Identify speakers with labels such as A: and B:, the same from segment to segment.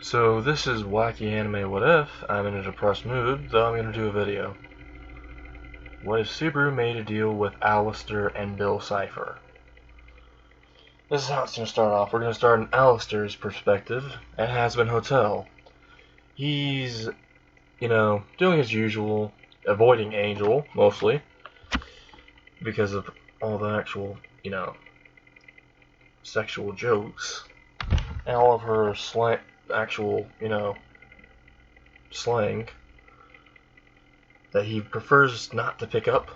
A: So this is Wacky Anime What If. I'm in a depressed mood, though I'm going to do a video. What if Subaru made a deal with Alastor and Bill Cypher? This is how it's going to start off. We're going to start in Alastor's perspective at Hazbin Hotel. He's, doing his usual, avoiding Angel, mostly, because of all the actual, sexual jokes, and all of her slang that he prefers not to pick up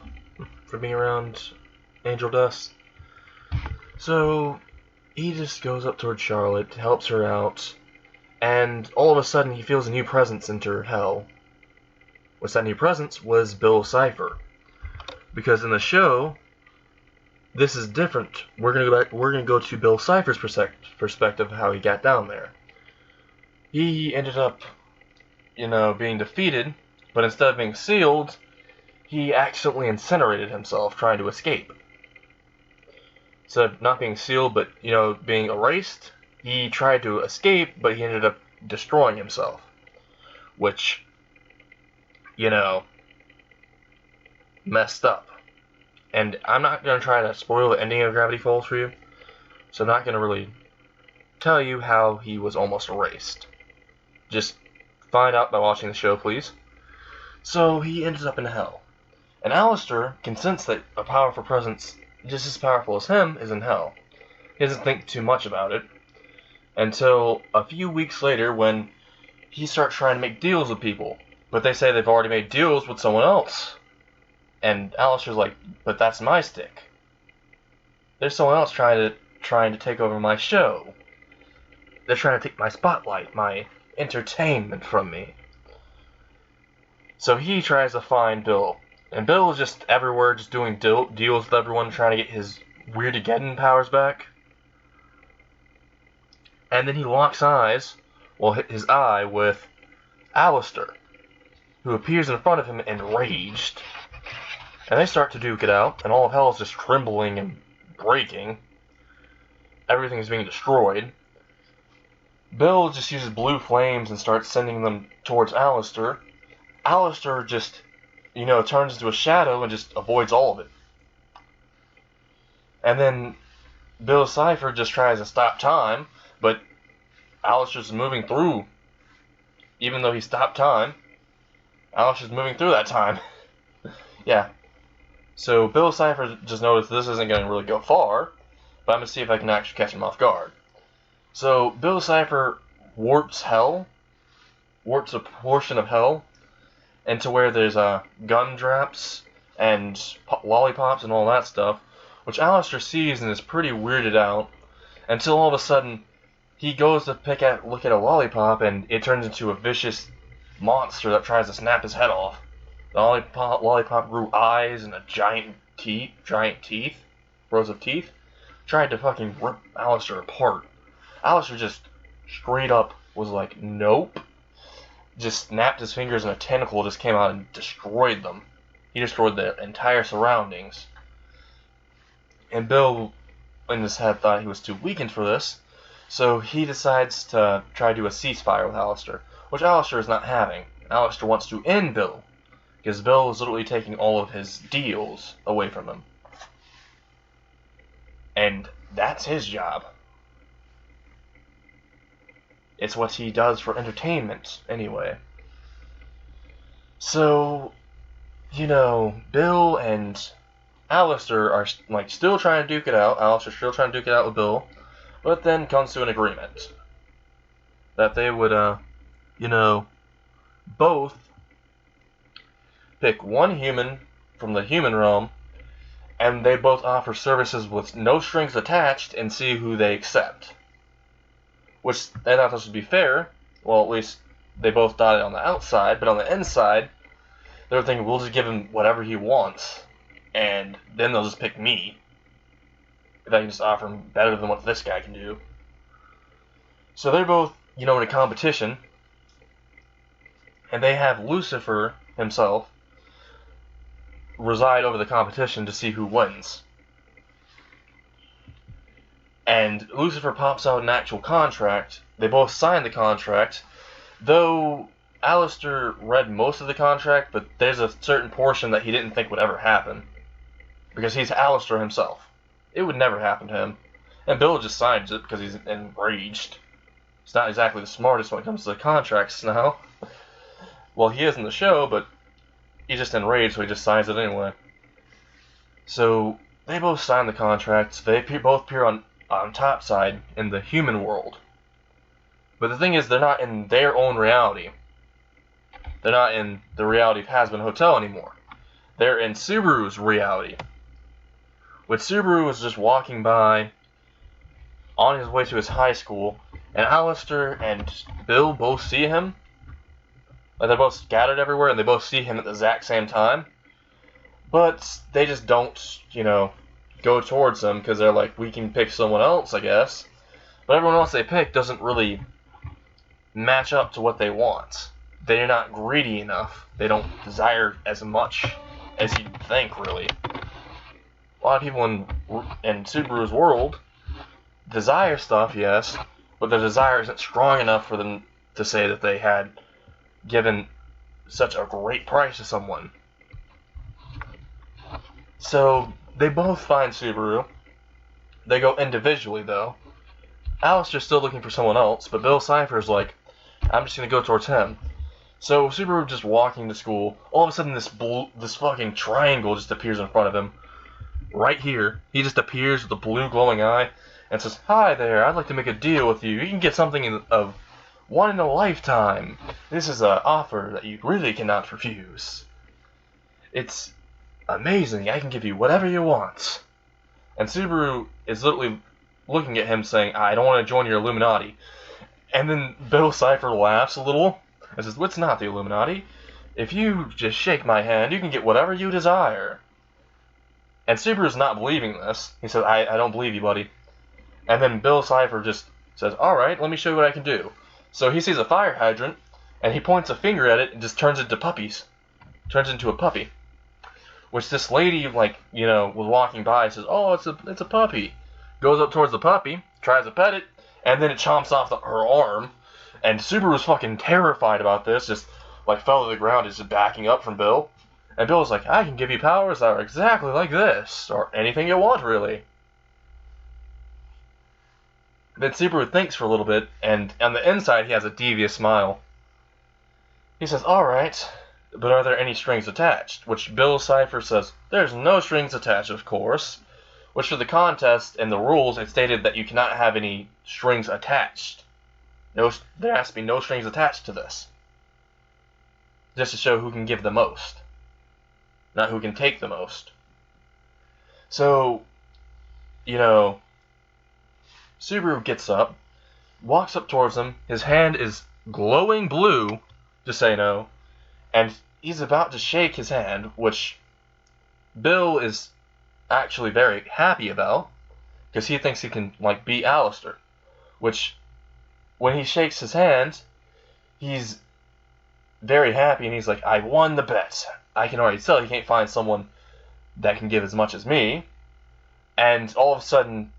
A: for being around Angel Dust. So he just goes up towards Charlotte, helps her out, and all of a sudden he feels a new presence enter hell. What's that new presence was Bill Cypher. Because in the show, this is different. We're gonna go to Bill Cypher's perspective of how he got down there. He ended up, being defeated, but instead of being sealed, he accidentally incinerated himself trying to escape. Instead of not being sealed, but, being erased, he tried to escape, but he ended up destroying himself. Which, messed up. And I'm not going to try to spoil the ending of Gravity Falls for you, so I'm not going to really tell you how he was almost erased. Just find out by watching the show, please. So he ends up in hell. And Alastor can sense that a powerful presence, just as powerful as him, is in hell. He doesn't think too much about it, until a few weeks later when he starts trying to make deals with people. But they say they've already made deals with someone else. And Alastor's like, but that's my stick. There's someone else trying to take over my show. They're trying to take my spotlight, my entertainment from me. So he tries to find Bill. And Bill is just everywhere, just doing deals with everyone, trying to get his Weird-Geddon powers back. And then he locks his eye with Alastor, who appears in front of him enraged. And they start to duke it out, and all of hell is just trembling and breaking. Everything is being destroyed. Bill just uses blue flames and starts sending them towards Alastor. Alastor just, turns into a shadow and just avoids all of it. And then Bill Cypher just tries to stop time, but Alastor's moving through. Even though he stopped time, Alastor's moving through that time. Yeah. So Bill Cypher just noticed this isn't going to really go far, but I'm going to see if I can actually catch him off guard. So Bill Cypher warps a portion of hell, into where there's gun traps and lollipops and all that stuff, which Alastor sees and is pretty weirded out, until all of a sudden he goes to look at a lollipop, and it turns into a vicious monster that tries to snap his head off. The lollipop grew eyes and giant teeth, rows of teeth, tried to fucking rip Alastor apart. Alastor just straight up was like, nope. Just snapped his fingers and a tentacle just came out and destroyed them. He destroyed the entire surroundings. And Bill, in his head, thought he was too weakened for this, so he decides to try to do a ceasefire with Alastor, which Alastor is not having. Alastor wants to end Bill, because Bill is literally taking all of his deals away from him. And that's his job. It's what he does for entertainment, anyway. So, Bill and Alastor are, still trying to duke it out. Alastor's still trying to duke it out with Bill, but then comes to an agreement that they would, both pick one human from the human realm, and they both offer services with no strings attached and see who they accept. Which they thought this would be fair. Well, at least they both thought it on the outside, but on the inside, they were thinking, we'll just give him whatever he wants, and then they'll just pick me. If I can just offer him better than what this guy can do. So they're both, in a competition, and they have Lucifer himself reside over the competition to see who wins. And Lucifer pops out an actual contract they both signed the contract, though Alastor read most of the contract, but there's a certain portion that he didn't think would ever happen. Because he's Alastor himself. It would never happen to him. And Bill just signs it because he's enraged. He's not exactly the smartest when it comes to the contracts now. Well, he is in the show, but he's just enraged, so he just signs it anyway. So, they both sign the contract. They both appear on top side in the human world. But the thing is, they're not in their own reality. They're not in the reality of Hazbin Hotel anymore. They're in Subaru's reality. Which Subaru was just walking by on his way to his high school, and Alastor and Bill both see him. Like, they're both scattered everywhere, and they both see him at the exact same time. But they just don't, go towards him, because they're like, we can pick someone else, I guess. But everyone else they pick doesn't really match up to what they want. They're not greedy enough. They don't desire as much as you'd think, really. A lot of people in Subaru's world desire stuff, yes, but their desire isn't strong enough for them to say that they had given such a great price to someone. So, they both find Subaru. They go individually, though. Alastor's still looking for someone else, but Bill Cypher's like, I'm just gonna go towards him. So, Subaru just walking to school, all of a sudden this fucking triangle just appears in front of him. Right here, he just appears with a blue glowing eye and says, "Hi there, I'd like to make a deal with you. You can get something of one in a lifetime. This is an offer that you really cannot refuse. It's amazing. I can give you whatever you want." And Subaru is literally looking at him saying, "I don't want to join your Illuminati." And then Bill Cypher laughs a little and says, "Well, it's not the Illuminati. If you just shake my hand, you can get whatever you desire." And Subaru's not believing this. He says, I don't believe you, buddy. And then Bill Cypher just says, "Alright, let me show you what I can do." So he sees a fire hydrant, and he points a finger at it and just turns into puppies. Turns into a puppy. Which this lady, was walking by and says, "Oh, it's a puppy." Goes up towards the puppy, tries to pet it, and then it chomps off her arm. And Subaru's fucking terrified about this, just fell to the ground, just backing up from Bill. And Bill's like, "I can give you powers that are exactly like this, or anything you want, really." Then Subaru thinks for a little bit, and on the inside he has a devious smile. He says, "Alright, but are there any strings attached?" Which Bill Cypher says, "There's no strings attached, of course." Which for the contest and the rules, it stated that you cannot have any strings attached. There has to be no strings attached to this. Just to show who can give the most. Not who can take the most. So, Subaru gets up, walks up towards him, his hand is glowing blue, just so you know, and he's about to shake his hand, which Bill is actually very happy about, because he thinks he can, beat Alastor, which, when he shakes his hand, he's very happy, and he's like, "I won the bet. I can already tell he can't find someone that can give as much as me." And all of a sudden,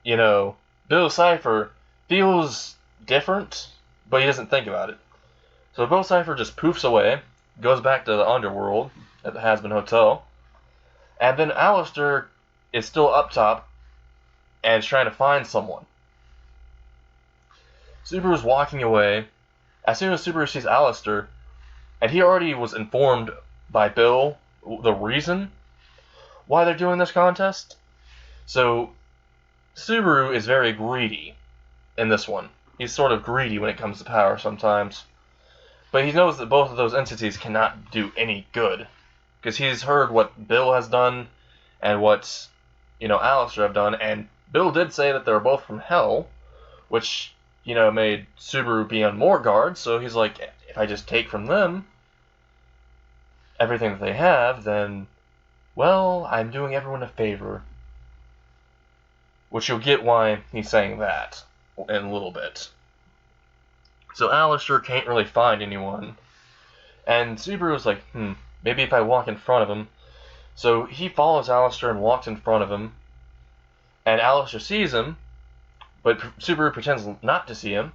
A: Bill Cypher feels different, but he doesn't think about it. So Bill Cypher just poofs away, goes back to the underworld at the Hazbin Hotel, and then Alastor is still up top and is trying to find someone. Subaru's walking away. As soon as Subaru sees Alastor, and he already was informed by Bill the reason why they're doing this contest. So, Subaru is very greedy in this one. He's sort of greedy when it comes to power sometimes. But he knows that both of those entities cannot do any good. Because he's heard what Bill has done and what, Alastor have done. And Bill did say that they were both from hell, which, made Subaru be on more guard. So he's like, if I just take from them everything that they have, then, well, I'm doing everyone a favor. Which you'll get why he's saying that in a little bit. So Alastor can't really find anyone. And Subaru's like, maybe if I walk in front of him. So he follows Alastor and walks in front of him. And Alastor sees him, but Subaru pretends not to see him.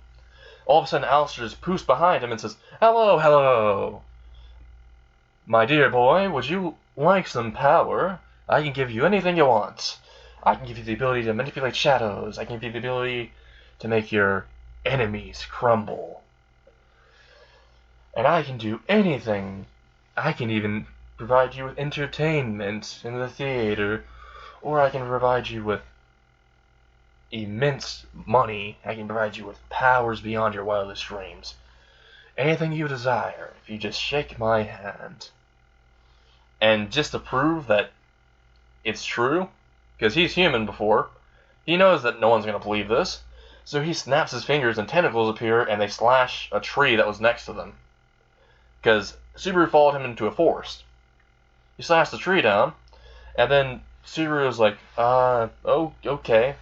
A: All of a sudden, Alastor just poofs behind him and says, "Hello, hello. My dear boy, would you like some power? I can give you anything you want. I can give you the ability to manipulate shadows. I can give you the ability to make your enemies crumble. And I can do anything. I can even provide you with entertainment in the theater, or I can provide you with immense money. I can provide you with powers beyond your wildest dreams. Anything you desire, if you just shake my hand." And just to prove that it's true, because he's human before, he knows that no one's going to believe this, so he snaps his fingers and tentacles appear and they slash a tree that was next to them. Because Subaru followed him into a forest. He slashed the tree down, and then Subaru was like, oh, okay,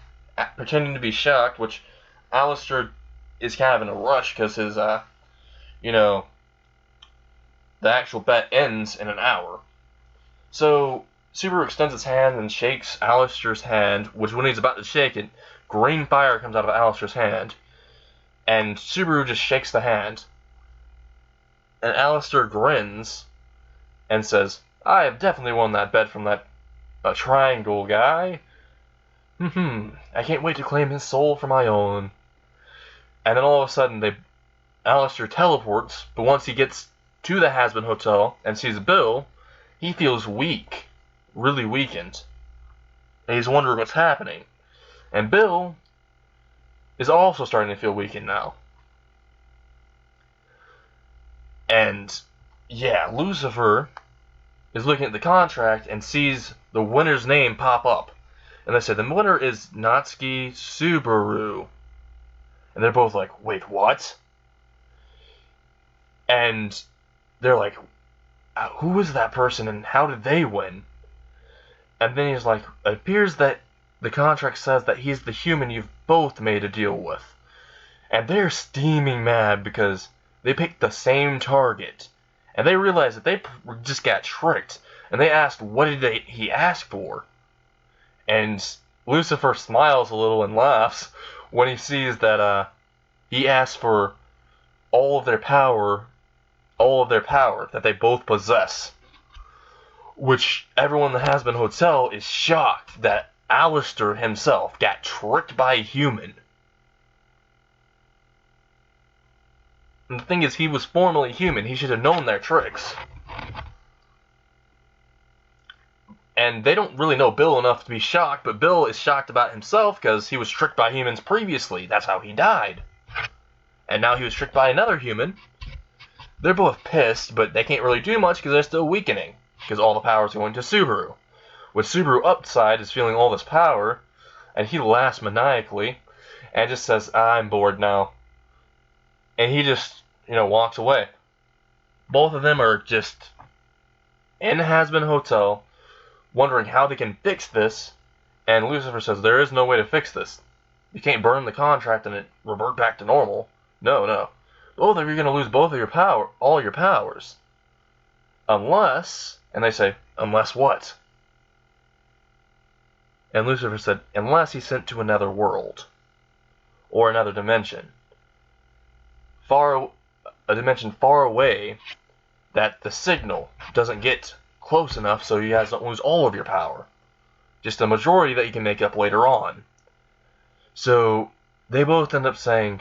A: pretending to be shocked, which Alastor is kind of in a rush because his, the actual bet ends in an hour. So Subaru extends his hand and shakes Alastor's hand, which when he's about to shake it, green fire comes out of Alastor's hand, and Subaru just shakes the hand. And Alastor grins and says, "I have definitely won that bet from that triangle guy. I can't wait to claim his soul for my own." And then all of a sudden, Alastor teleports, but once he gets to the Hazbin Hotel and sees Bill, he feels weak, really weakened. And he's wondering what's happening. And Bill is also starting to feel weakened now. And, yeah, Lucifer is looking at the contract and sees the winner's name pop up. And they say, the winner is Natsuki Subaru. And they're both like, wait, what? And they're like, who is that person and how did they win? And then he's like, it appears that the contract says that he's the human you've both made a deal with. And they're steaming mad because they picked the same target. And they realize that they just got tricked. And they asked, what did he ask for? And Lucifer smiles a little and laughs when he sees that he asked for all of their power that they both possess. Which everyone in the Hazbin Hotel is shocked that Alastor himself got tricked by a human. And the thing is, he was formerly human. He should have known their tricks. And they don't really know Bill enough to be shocked, but Bill is shocked about himself because he was tricked by humans previously. That's how he died. And now he was tricked by another human. They're both pissed, but they can't really do much because they're still weakening. Because all the power is going to Subaru. With Subaru upside is feeling all this power, and he laughs maniacally, and just says, I'm bored now. And he just, walks away. Both of them are just in Hazbin Hotel, wondering how they can fix this, and Lucifer says, there is no way to fix this. You can't burn the contract and it revert back to normal. No. Both of you are going to lose all your powers. Unless, and they say, unless what? And Lucifer said, unless he's sent to another world. Or another dimension. A dimension far away that the signal doesn't get close enough so you guys don't lose all of your power. Just a majority that you can make up later on. So, they both end up saying,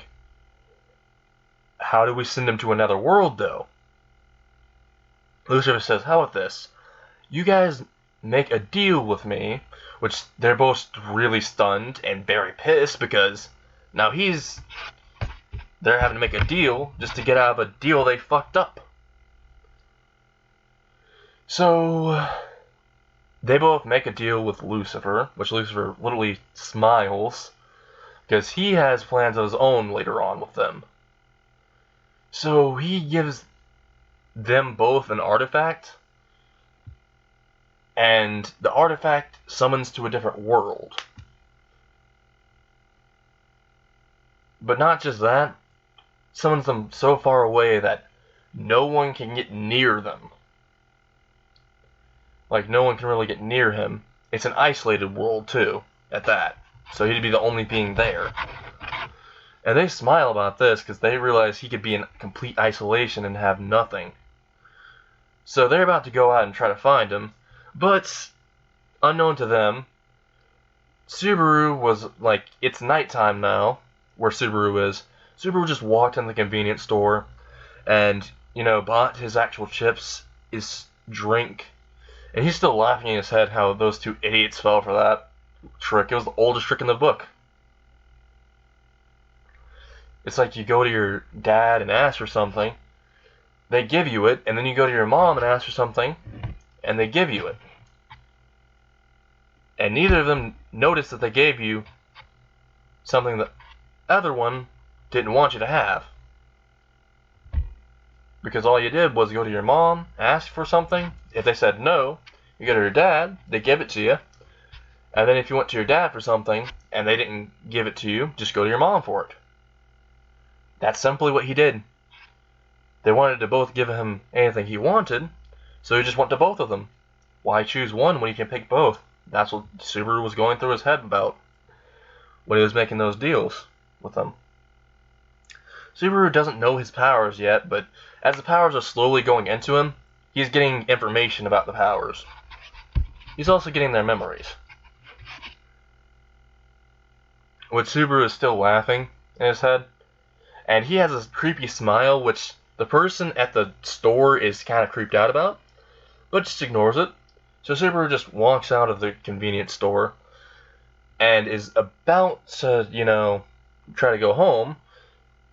A: how do we send him to another world, though? Lucifer says, how about this? You guys make a deal with me, which they're both really stunned and very pissed because now they're having to make a deal just to get out of a deal they fucked up. So, they both make a deal with Lucifer, which Lucifer literally smiles, because he has plans of his own later on with them. So, he gives them both an artifact, and the artifact summons to a different world. But not just that, summons them so far away that no one can get near them. Like, no one can really get near him. It's an isolated world, too, at that. so he'd be the only being there. And they smile about this because they realize he could be in complete isolation and have nothing. So they're about to go out and try to find him, but unknown to them, Subaru was like, it's nighttime now, where Subaru is. Subaru just walked in the convenience store and, bought his actual chips, his drink, and he's still laughing in his head how those two idiots fell for that trick. It was the oldest trick in the book. It's like you go to your dad and ask for something, they give you it, and then you go to your mom and ask for something, and they give you it. And neither of them noticed that they gave you something that the other one didn't want you to have. Because all you did was go to your mom, ask for something. If they said no, you go to your dad, they give it to you. And then if you went to your dad for something, and they didn't give it to you, just go to your mom for it. That's simply what he did. They wanted to both give him anything he wanted, so he just went to both of them. Why choose one when you can pick both? That's what Subaru was going through his head about when he was making those deals with them. Subaru doesn't know his powers yet, but as the powers are slowly going into him, he's getting information about the powers. He's also getting their memories. With Subaru is still laughing in his head, and he has this creepy smile, which the person at the store is kind of creeped out about, but just ignores it. So Subaru just walks out of the convenience store and is about to, try to go home,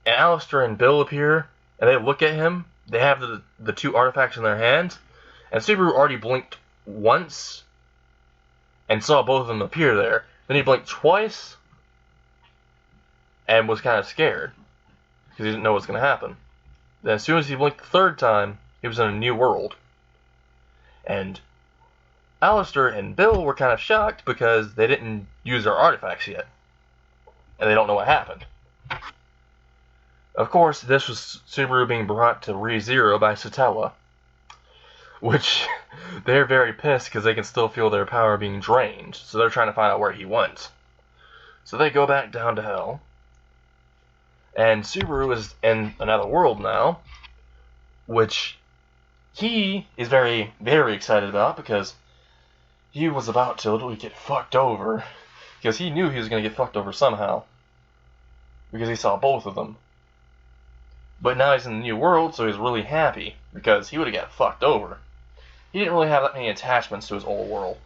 A: and Alastor and Bill appear, and they look at him. They have the two artifacts in their hands, and Subaru already blinked once and saw both of them appear there. Then he blinked twice and was kind of scared because he didn't know what was going to happen. Then as soon as he blinked the third time, he was in a new world. And Alastor and Bill were kind of shocked because they didn't use their artifacts yet. And they don't know what happened. Of course, this was Subaru being brought to ReZero by Satella, which they're very pissed because they can still feel their power being drained, so they're trying to find out where he went. So they go back down to hell, and Subaru is in another world now, which he is very, very excited about because he was about to get fucked over, because he knew he was going to get fucked over somehow, because he saw both of them. But now he's in the new world, so he's really happy, because he would have got fucked over. He didn't really have that many attachments to his old world.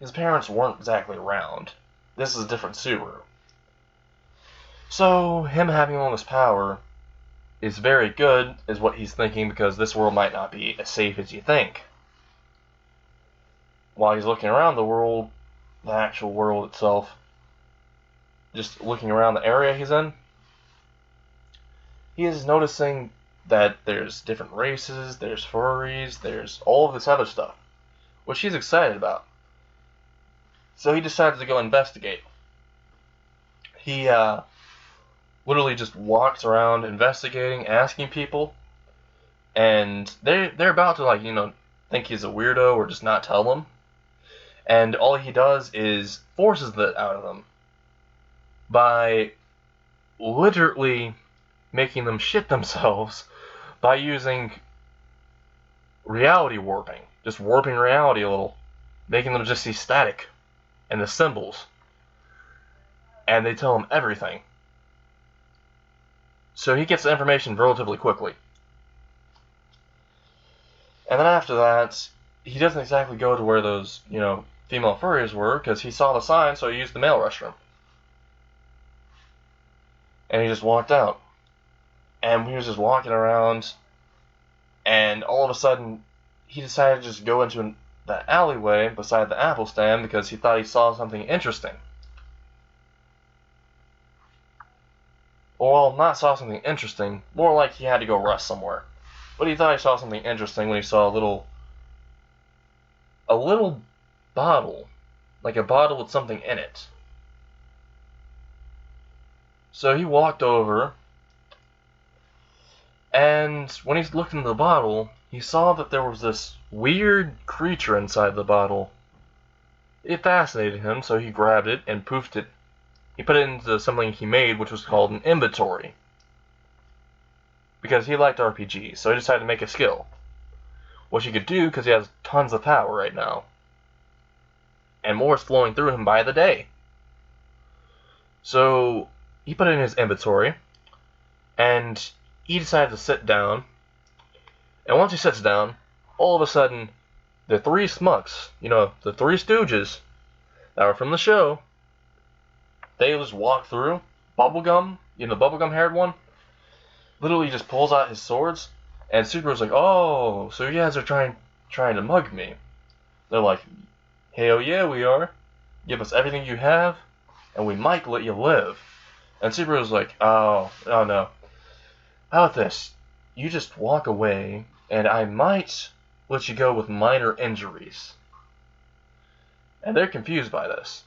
A: His parents weren't exactly around. This is a different Subaru. So, him having all this power is very good, is what he's thinking, because this world might not be as safe as you think. While he's looking around the world, the actual world itself, just looking around the area he's in, he is noticing that there's different races, there's furries, there's all of this other stuff, which he's excited about. So he decides to go investigate. He literally just walks around investigating, asking people, and they're about to think he's a weirdo or just not tell them. And all he does is forces that out of them by literally making them shit themselves by using reality warping. Just warping reality a little. Making them just see static and the symbols. And they tell him everything. So he gets the information relatively quickly. And then after that, he doesn't exactly go to where those, female furries were, because he saw the sign, so he used the male restroom. And he just walked out. And he was just walking around, and all of a sudden, he decided to just go into the alleyway beside the apple stand because he thought he saw something interesting. Well, not saw something interesting, more like he had to go rest somewhere. But he thought he saw something interesting when he saw a little bottle, like a bottle with something in it. So he walked over, and when he looked into the bottle, he saw that there was this weird creature inside the bottle It fascinated him, so he grabbed it and poofed it. He put it into something he made, which was called an inventory. Because he liked RPGs, so he decided to make a skill. Which he could do because he has tons of power right now. And more is flowing through him by the day. So he put it in his inventory, and he decided to sit down. And once he sits down, all of a sudden, the three smucks, the three stooges that were from the show, they just walk through. Bubblegum, the bubblegum haired one, literally just pulls out his swords, and Subaru's like, oh, so you guys are trying to mug me. They're like, hell yeah, we are. Give us everything you have, and we might let you live. And Subaru's like, oh no. How about this? You just walk away, and I might let you go with minor injuries. And they're confused by this.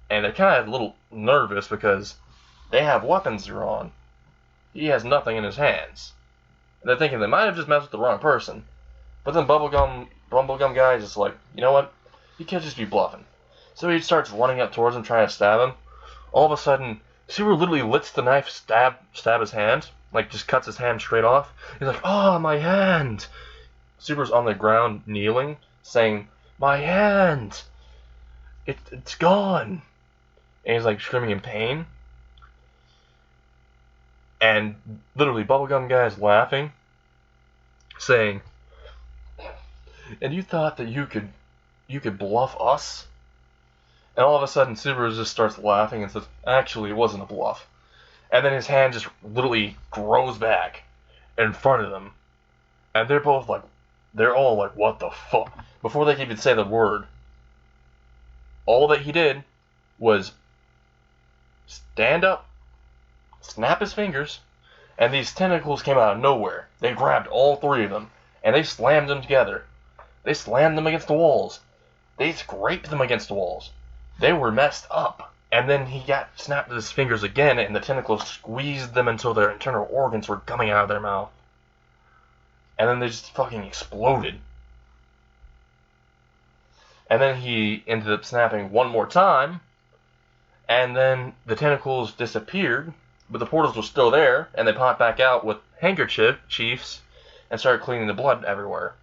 A: And they're kind of a little nervous because they have weapons drawn. He has nothing in his hands. And they're thinking they might have just messed with the wrong person. But then Bubblegum Guy is just like, you know what? He could just be bluffing. So he starts running up towards him, trying to stab him. All of a sudden, Subaru literally lets the knife stab his hand. Like, just cuts his hand straight off. He's like, oh, my hand! Subaru's on the ground, kneeling, saying, my hand! It's gone! And he's like screaming in pain. And literally, Bubblegum Guy is laughing, saying, and you thought that you could bluff us? And all of a sudden, Subaru just starts laughing and says, actually, it wasn't a bluff. And then his hand just literally grows back in front of them. And they're all like, what the fuck? Before they can even say the word, all that he did was stand up, snap his fingers, and these tentacles came out of nowhere. They grabbed all three of them, and they slammed them together. They slammed them against the walls. They scraped them against the walls. They were messed up. And then he snapped his fingers again, and the tentacles squeezed them until their internal organs were coming out of their mouth. And then they just fucking exploded. And then he ended up snapping one more time, and then the tentacles disappeared, but the portals were still there, and they popped back out with handkerchiefs and started cleaning the blood everywhere.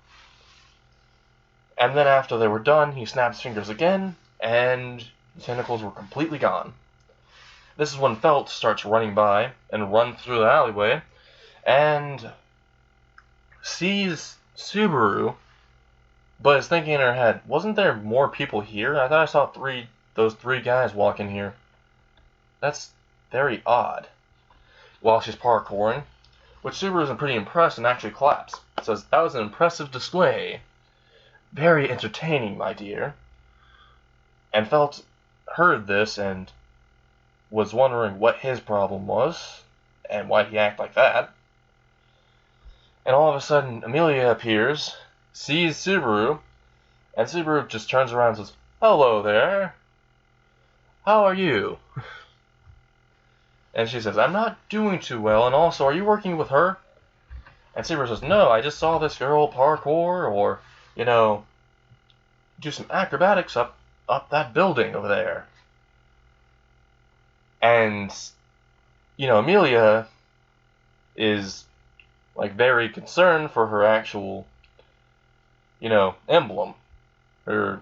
A: And then after they were done, he snapped his fingers again, and the tentacles were completely gone. This is when Felt starts running by and runs through the alleyway and sees Subaru, but is thinking in her head, wasn't there more people here? I thought I saw those three guys walk in here. That's very odd. While she's parkouring, which Subaru isn't pretty impressed and actually claps. Says, that was an impressive display. Very entertaining, my dear. And Felt heard this and was wondering what his problem was and why he acted like that. And all of a sudden, Emilia appears, sees Subaru, and Subaru just turns around and says, hello there. How are you? And she says, I'm not doing too well, and also, are you working with her? And Subaru says, no, I just saw this girl parkour or, do some acrobatics up that building over there. And, Emilia is, very concerned for her actual, emblem. Her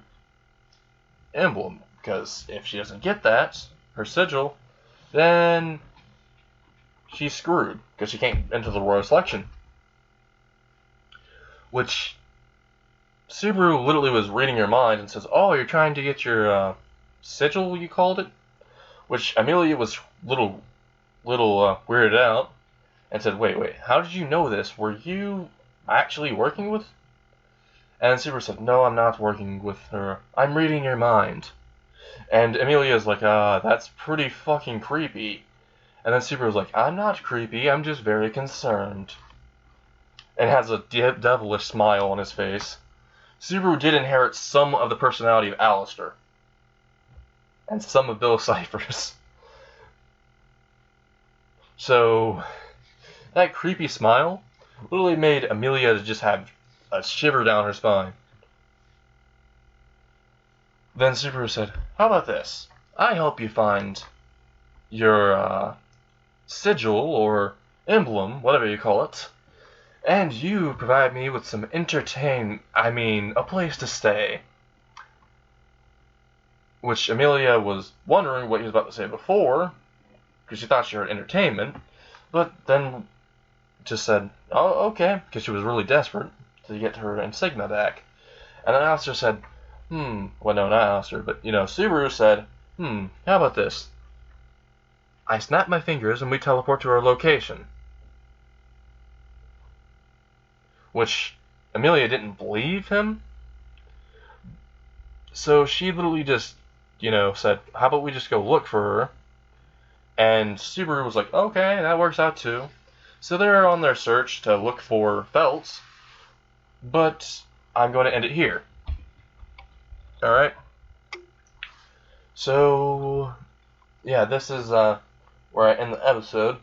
A: emblem. Because if she doesn't get that, her sigil, then she's screwed. Because she can't enter the royal selection. Which Subaru literally was reading her mind and says, oh, you're trying to get your sigil, you called it? Which Emilia was little weirded out and said, wait, how did you know this? Were you actually working with? And Subaru said, no, I'm not working with her. I'm reading your mind. And Emilia's like, that's pretty fucking creepy. And then Subaru's like, I'm not creepy, I'm just very concerned. And has a devilish smile on his face. Subaru did inherit some of the personality of Alastor. And some of Bill Cypher's. So, that creepy smile literally made Emilia just have a shiver down her spine. Then Subaru said, how about this? I help you find your sigil or emblem, whatever you call it, and you provide me with some a place to stay. Which Emilia was wondering what he was about to say before, because she thought she heard entertainment, but then just said, oh, okay, because she was really desperate to get her insignia back. And then Alastor said, well, no, not Alastor, but, Subaru said, how about this? I snap my fingers and we teleport to our location. Which Emilia didn't believe him. So she literally just, said, how about we just go look for her? And Subaru was like, okay, that works out too. So they're on their search to look for Feltz. But I'm going to end it here. Alright? So, yeah, this is where I end the episode.